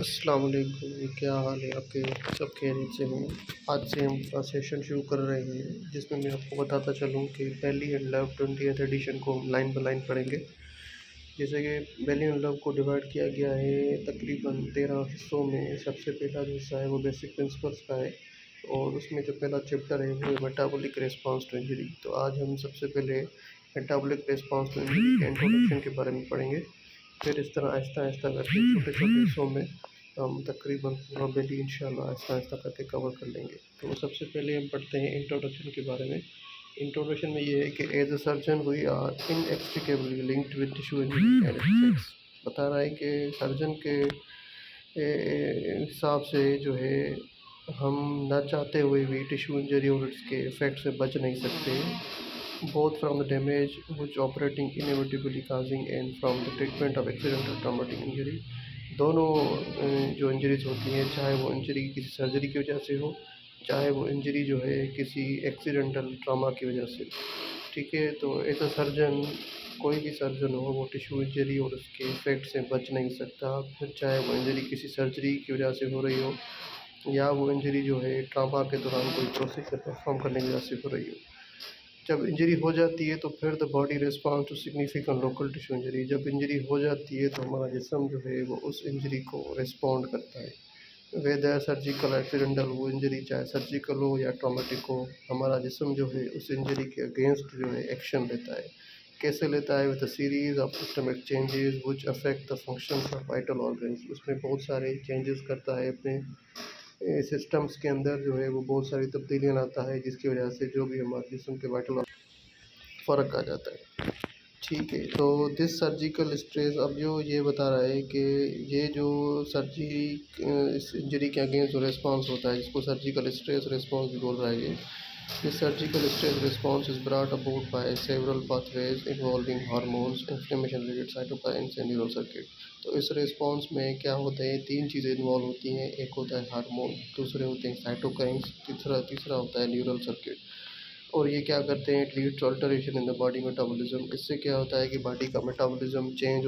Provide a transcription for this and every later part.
अस्सलाम वालेकुम, क्या हाल है आपके? सब खैरियत से हैं। आज से हम सेशन शुरू कर रहे हैं जिसमें मैं आपको बताता चलूँ कि बेली एंड लव 20th एडिशन को हम लाइन बाय लाइन पढ़ेंगे। जैसे कि बेली एंड लव को डिवाइड किया गया है तकरीबन 13 हिस्सों में। सबसे पहला जो हिस्सा है वो बेसिक प्रिंसिपल्स का है और उसमें जो पहला चैप्टर है वो है मेटाबॉलिक रिस्पांस टू इंजरी। तो आज हम सबसे पहले मेटाबॉलिक रिस्पांस टू इंजरी के इंट्रोडक्शन के बारे में पढ़ेंगे। फिर इस तरह आहिस्ता आहिस्ता करके छोटे छोटे हिस्सों में हम तकरीबन पूरा बेली इंशाल्लाह आहिस्ता आहिस्ता करके कवर कर लेंगे। तो सबसे पहले हम पढ़ते हैं इंट्रोडक्शन के बारे में। इंट्रोडक्शन में ये है कि as a surgeon we are inextricably linked with tissue injury and its effects. बता रहा है कि सर्जन के हिसाब से जो है हम ना चाहते हुए भी टिश्यू इंजरी और इसके इफेक्ट से बच नहीं सकते। both from the damage which operating inevitably causing and from the treatment of accidental traumatic injury। दोनों जो इंजरीज होती हैं, चाहे वो इंजरी किसी सर्जरी की वजह से हो, चाहे वो इंजरी जो है किसी एक्सीडेंटल ट्रामा की वजह से। ठीक है, तो एज अ सर्जन कोई भी सर्जन हो वो टिश्यू इंजरी और उसके इफेक्ट से बच नहीं सकता। फिर चाहे वो इंजरी किसी सर्जरी की वजह से हो रही हो या वो इंजरी जो है ट्रामा के दौरान कोई प्रोसीजर परफॉर्म करने की वजह से हो रही हो। जब इंजरी हो जाती है तो फिर the body response to significant local tissue injury. जब इंजरी हो जाती है तो हमारा जिस्म जो है वो उस इंजरी को रिस्पॉन्ड करता है। वेदर सर्जिकल एक्सीडेंटल वो इंजरी चाहे सर्जिकल हो या ट्रॉमेटिक हो, हमारा जिस्म जो है उस इंजरी के अगेंस्ट जो है एक्शन लेता है। कैसे लेता है? With a series of systemic changes which affect the functions of vital organs. उसमें बहुत सारे चेंजेस करता है अपने सिस्टम्स के अंदर जो है वो बहुत सारी तब्दीलियाँ लाता है जिसकी वजह से जो भी हमारे जिस्म के वाइटल फ़र्क आ जाता है। ठीक है, तो दिस सर्जिकल स्ट्रेस, अब जो ये बता रहा है कि ये जो सर्जरी इस इंजरी के अगेंस्ट जो रिस्पॉन्स होता है जिसको सर्जिकल स्ट्रेस रिस्पॉन्स भी बोल रहा है ये। This surgical stress response is brought about by several pathways involving hormones, inflammation related cytokines and neural circuit. तो इस रिस्पॉन्स में क्या होता है, तीन चीज़ें इन्वॉल्व होती हैं। एक होता है हार्मोन, दूसरे होते हैं साइटोकाइन्स, तीसरा होता है न्यूरल सर्किट। और ये क्या करते हैं, it lead to alteration in the body metabolism. इससे क्या होता है कि बॉडी का मेटाबॉलिज्म चेंज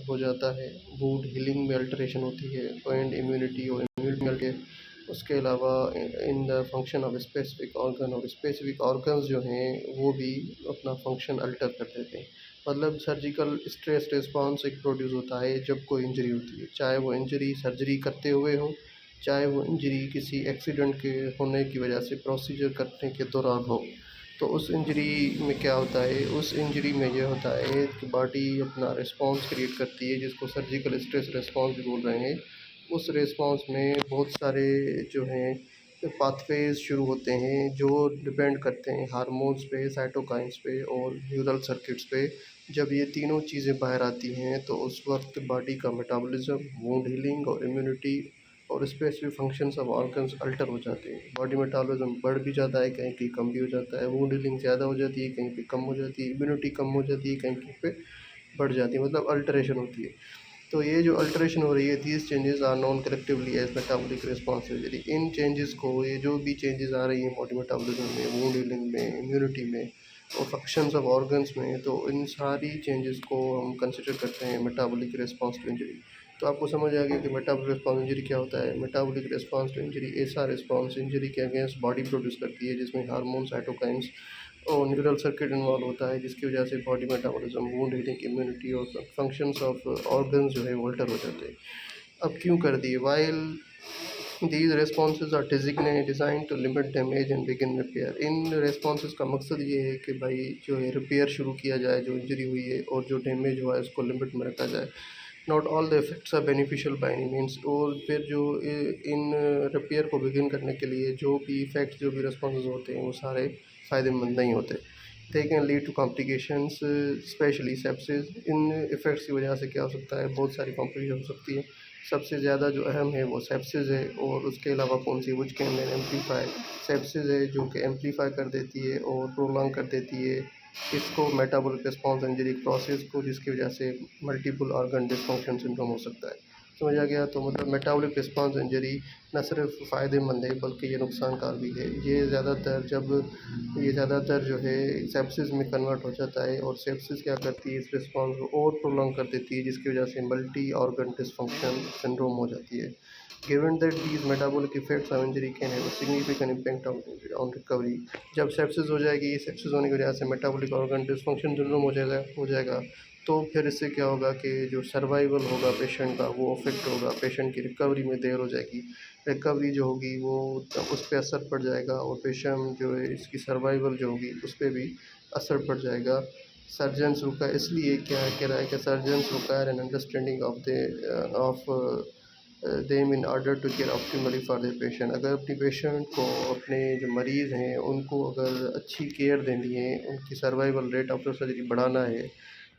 हो जाता है। वुंड हीलिंग में अल्टरेशन होती है एंड इम्यूनिटी और इम्यूनिटी के। उसके अलावा in the function of specific organ, और स्पेसिफिक ऑर्गन्स जो हैं वो भी अपना फंक्शन अल्टर कर देते हैं। मतलब सर्जिकल स्ट्रेस रिस्पॉन्स एक प्रोड्यूस होता है जब कोई इंजरी होती है, चाहे वो इंजरी सर्जरी करते हुए हो, चाहे वो इंजरी किसी एक्सीडेंट के होने की वजह से प्रोसीजर करने के दौरान हो। तो उस इंजरी में क्या होता है, उस इंजरी में ये होता है कि बॉडी अपना रिस्पॉन्स क्रिएट करती है जिसको सर्जिकल स्ट्रेस रिस्पॉन्स भी बोल रहे हैं। उस रिस्पॉन्स में बहुत सारे जो हैं पाथवेज शुरू होते हैं जो डिपेंड करते हैं हार्मोन्स पे, साइटोकाइन्स पे और न्यूरल सर्किट्स पे। जब ये तीनों चीज़ें बाहर आती हैं तो उस वक्त बॉडी का मेटाबॉलिज्म, वुंड हीलिंग और इम्यूनिटी और specific functions of organs alter हो जाते हैं। बॉडी मेटाबॉलिज्म बढ़ भी जाता है, कहीं कहीं कम भी हो जाता है। वुंड हीलिंग ज़्यादा हो जाती है, कहीं पे कम हो जाती है। इम्यूनिटी कम हो जाती है, कहीं कहीं पे बढ़ जाती है। मतलब अल्टरेशन होती है। तो ये जो अल्टरेशन हो रही है, these changes are known collectively as metabolic response injury. इन चेंजेस को, ये जो भी चेंजेस आ रही हैं बॉडी मेटाबॉलिज्म में, वुंड हीलिंग में, इम्यूनिटी में और फंक्शंस ऑफ ऑर्गन्स में, तो इन सारी चेंजेस को हम कंसिडर करते हैं मेटाबॉलिक रिस्पॉन्स टू इंजरी। तो आपको समझ आ गया कि मेटाबॉलिक रिस्पॉन्स इंजरी क्या होता है। मेटाबॉलिक रिस्पॉन्स टू इंजरी ऐसा रिस्पॉन्स इंजरी के अगेंस्ट बॉडी प्रोड्यूस करती है जिसमें हार्मोन, साइटोकाइन्स और न्यूरल सर्किट इन्वॉल्व होता है जिसकी वजह से body metabolism, wound healing, immunity और फंक्शंस ऑफ ऑर्गन्स जो है वो अल्टर हो जाते हैं। अब क्यों कर दिए? While these responses are design to limit damage and begin repair. इन रेस्पॉन्सेज का मकसद ये है कि भाई जो है रिपेयर शुरू किया जाए जो इंजरी हुई है, और जो डैमेज हुआ है उसको लिमिट में रखा जाए। Not all the effects are beneficial by any means. और फिर जो इन रिपेयर को बिगिन करने के लिए जो भी इफ़ेक्ट्स, जो भी रिस्पॉन्सेज होते हैं वो सारे फ़ायदेमंद नहीं होते। They can lead to complications specially sepsis. इन इफ़ेक्ट्स की वजह से क्या हो सकता है, बहुत सारी कॉम्प्लिकेशन हो सकती है। सबसे ज़्यादा जो अहम है वो सेप्सिस है, और उसके अलावा कौन सी, विच कैन एम्पलीफाई। सेप्सिस है जो कि एम्पलीफाई कर देती है और प्रोलॉन्ग कर देती है इसको, मेटाबॉलिक रिस्पॉन्स इंजरी प्रोसेस को, जिसकी वजह से मल्टीपल ऑर्गन डिसफंक्शन सिंड्रोम हो सकता है। समझा गया। तो मतलब मेटाबॉलिक रिस्पॉन्स इंजरी न सिर्फ फ़ायदेमंद है बल्कि ये नुकसानकार भी है। ये ज़्यादातर जो है सेप्सिस में कन्वर्ट हो जाता है, और सेप्सिस क्या करती है, इस रिस्पॉन्स को और प्रोलॉन्ग कर देती है, जिसकी वजह से मल्टी ऑर्गन डिसफंक्शन सिंड्रोम हो जाती है। Given that these metabolic effects of injury can have a significant impact on recovery. जब सेप्सिस हो जाएगी, सेप्सिस होने की वजह से मेटाबॉलिक ऑर्गन डिसफंक्शन सिंड्रोम हो जाएगा, तो फिर इससे क्या होगा कि जो सर्वाइवल होगा पेशेंट का वो अफेक्ट होगा, पेशेंट की रिकवरी में देर हो जाएगी। रिकवरी जो होगी वो उस पर असर पड़ जाएगा, और पेशेंट जो है इसकी सर्वाइवल जो होगी उस पर भी असर पड़ जाएगा। सर्जन्स रुका इसलिए क्या कह रहा है कि surgeons require an understanding of them in order to care optimally for the patient. अगर अपनी पेशेंट को, अपने जो मरीज़ हैं उनको अगर अच्छी केयर देनी है, उनकी सर्वाइवल रेट आफ्टर सर्जरी बढ़ाना है,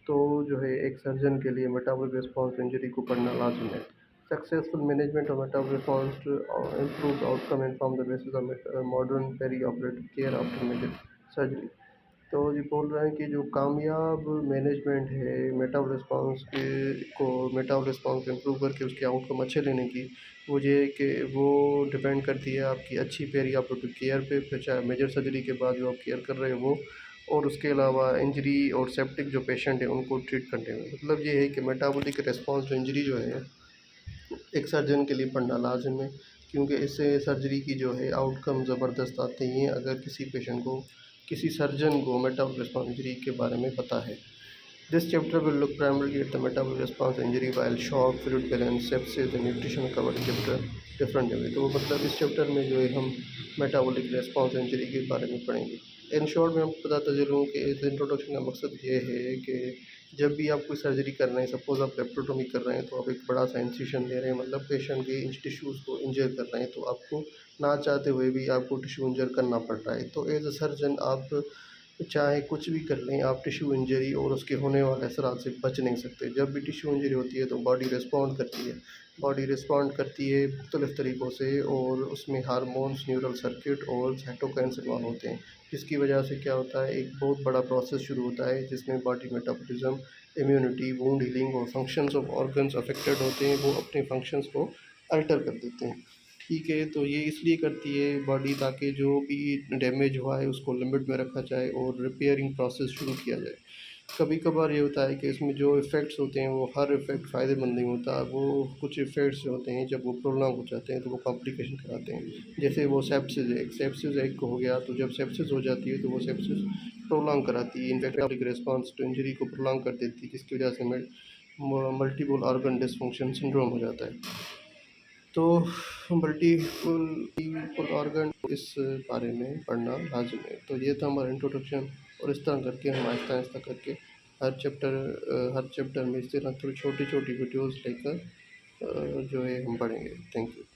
तो जो है एक सर्जन के लिए मेटाबॉलिक रिस्पॉन्स इंजरी को पढ़ना लाजिम है। Successful management of metabolic response improve outcome and form the basis of modern perioperative care after major surgery. तो ये बोल रहे हैं कि जो कामयाब मैनेजमेंट है मेटाबॉलिक रिस्पॉन्स के को मेटाबॉलिक रिस्पॉन्स को इम्प्रूव करके उसके आउटकम अच्छे लेने की, वो ये है कि वो डिपेंड करती है आपकी अच्छी पेरी ऑपरेटिव केयर पे, फिर चाहे मेजर सर्जरी के बाद जो आप केयर कर रहे हो वो, और उसके अलावा इंजरी और सेप्टिक जो पेशेंट है उनको ट्रीट करने में। मतलब ये है कि मेटाबॉलिक रिस्पॉन्स जो इंजरी जो है एक सर्जन के लिए पढ़ना लाजिम है, क्योंकि इससे सर्जरी की जो है आउटकम ज़बरदस्त आते हैं अगर किसी पेशेंट को, किसी सर्जन को मेटाबॉलिक रिस्पॉन्स इंजरी के बारे में पता है। This chapter will look primarily at the metabolic response injury while shock, fluid balance, sepsis and nutrition covered chapter different way. तो मतलब इस चैप्टर में जो है हम मेटाबॉलिक रिस्पॉन्स इंजरी के बारे में पढ़ेंगे। इन शॉर्ट में हम बताता चलूँ कि इस इंट्रोडक्शन का मकसद ये है कि जब भी आप कोई सर्जरी कर रहे हैं, सपोज़ आप लेप्रोटोमी कर रहे हैं, तो आप एक बड़ा सा इंसिशन दे रहे हैं, मतलब पेशेंट के टिश्यूज़ को इंजर कर रहे हैं, तो आपको ना चाहते हुए भी आपको टिश्यू इंजर करना पड़ रहा है। तो एज अ सर्जन आप चाहे कुछ भी कर लें, आप टिश्यू इंजरी और उसके होने वाले असरात से बच नहीं सकते। जब भी टिश्यू इंजरी होती है तो बॉडी रिस्पॉन्ड करती है, मुख्तलिफ़ तरीक़ों से, और उसमें हार्मोन्स, न्यूरल सर्किट और साइटोकाइन्स इन्वॉल्व होते हैं, जिसकी वजह से क्या होता है, एक बहुत बड़ा प्रोसेस शुरू होता है जिसमें body metabolism, immunity, wound healing और फंक्शंस ऑफ ऑर्गन्स अफेक्टेड होते हैं, वो अपने फंक्शंस को अल्टर कर देते हैं। ठीक है, तो ये इसलिए करती है बॉडी, ताकि जो भी डैमेज हुआ है उसको लिमिट में रखा जाए और रिपेयरिंग प्रोसेस शुरू किया जाए। कभी कभार ये होता है कि इसमें जो इफ़ेक्ट्स होते हैं वो हर इफ़ेक्ट फ़ायदेमंद नहीं होता, वो कुछ इफ़ेक्ट्स जो होते हैं जब वो प्रोलॉन्ग हो जाते हैं तो वो कॉम्प्लिकेशन कराते हैं। जैसे वो सेप्सिस एक हो गया, तो जब सेप्सिस हो जाती है तो वो सेप्सिस प्रोलॉन्ग कराती है, इन्फेक्टिव रिस्पॉन्स तो इंजरी को प्रोलॉन्ग कर देती है, जिसकी वजह से मल्टीपल ऑर्गन डिसफंक्शन सिंड्रोम हो जाता है। तो मल्टीपल ऑर्गन इस बारे में पढ़ना लाजिम है। तो ये था हमारा इंट्रोडक्शन, और इस तरह करके हम आहिस्ता आहिस्ता करके हर चैप्टर में इस तरह थोड़ी छोटी छोटी वीडियोज़ लेकर जो है हम पढ़ेंगे। Thank you.